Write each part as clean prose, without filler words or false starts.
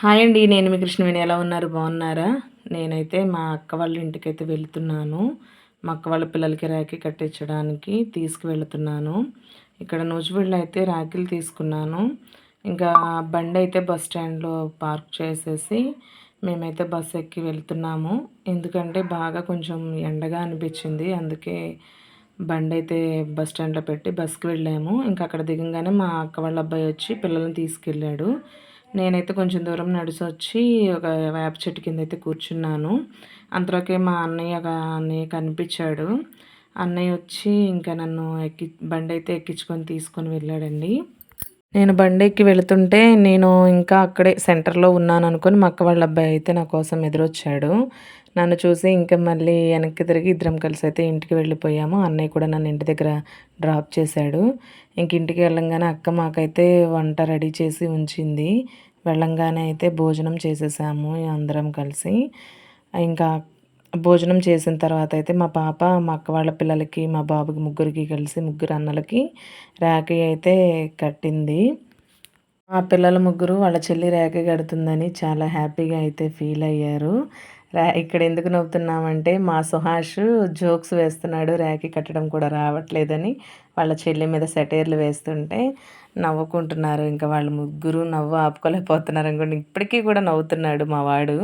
Hi అండి. నేను మీ కృష్ణవేణి. ఎలా ఉన్నారు? బాగున్నారా? నేనైతే మా అక్క వాళ్ళ ఇంటికైతే వెళ్తున్నాను. మా అక్క వాళ్ళ పిల్లలకి రాఖీ కట్టించడానికి తీసుకువెళ్తున్నాను. ఇక్కడ నూజివీడులో అయితే రాఖీలు తీసుకున్నాను. ఇంకా బండైతే బస్ స్టాండ్‌లో పార్క్ చేసేసి మేమైతే బస్ ఎక్కి వెళ్తున్నాము. ఎందుకంటే బాగా కొంచెం ఎండగా అనిపించింది. అందుకే బండైతే బస్ స్టాండ్‌లో పెట్టి బస్‌కి వెళ్ళాము. ఇంకా అక్కడ దిగంగానే మా అక్క వాళ్ళ అబ్బాయి వచ్చి పిల్లల్ని తీసుకెళ్ళాడు. నేనైతే కొంచెం దూరం నడిసొచ్చి ఒక వేప చెట్టు కిందైతే కూర్చున్నాను. అంతలోకే మా అన్నయ్య కనిపించాడు. అన్నయ్య వచ్చి ఇంకా నన్ను బండైతే ఎక్కించుకొని తీసుకొని వెళ్ళాడండి. నేను బండెక్కి వెళుతుంటే నేను ఇంకా అక్కడే సెంటర్‌లో ఉన్నాననుకోని మా అక్క వాళ్ళ అబ్బాయి అయితే నా కోసం ఎదురొచ్చాడు. నన్ను చూసి ఇంకా మళ్ళీ వెనక్కి తిరిగి ఇద్దరం కలిసైతే ఇంటికి వెళ్ళిపోయాము. అన్నయ్య కూడా నన్ను ఇంటి దగ్గర డ్రాప్ చేశాడు. ఇంక ఇంటికి వెళ్ళంగానే అక్క మాకైతే వంట రెడీ చేసి ఉంచింది. వెళ్ళంగానే అయితే భోజనం చేసేసాము అందరం కలిసి. ఇంకా భోజనం చేసిన తర్వాత అయితే మా పాప మా అక్క వాళ్ళ పిల్లలకి, మా బాబుకి ముగ్గురికి కలిసి ముగ్గురు అన్నలకి రాఖీ అయితే కట్టింది. మా పిల్లల ముగ్గురు వాళ్ళ చెల్లి రాఖీ కడుతుందని చాలా హ్యాపీగా అయితే ఫీల్ అయ్యారు. ఇక్కడ ఎందుకు నవ్వుతున్నామంటే మా సుహాష్ జోక్స్ వేస్తున్నాడు. రాఖీ కట్టడం కూడా రావట్లేదని వాళ్ళ చెల్లి మీద సెటైర్లు వేస్తుంటే నవ్వుకుంటున్నారు. ఇంకా వాళ్ళు ముగ్గురు నవ్వు ఆపుకోలేకపోతున్నారు అనుకోండి. ఇప్పటికీ కూడా నవ్వుతున్నాడు మా వాడు.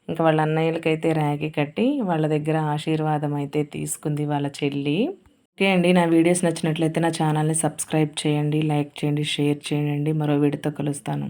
ఇంకా వాళ్ళ అన్నయ్యలకైతే రాఖీ కట్టి వాళ్ళ దగ్గర ఆశీర్వాదం అయితే తీసుకుంది వాళ్ళ చెల్లి. ఓకే అండి. నా వీడియోస్ నచ్చినట్లయితే నా ఛానల్ని సబ్స్క్రైబ్ చేయండి, లైక్ చేయండి, షేర్ చేయండి. మరో వీడియోతో కలుస్తాను.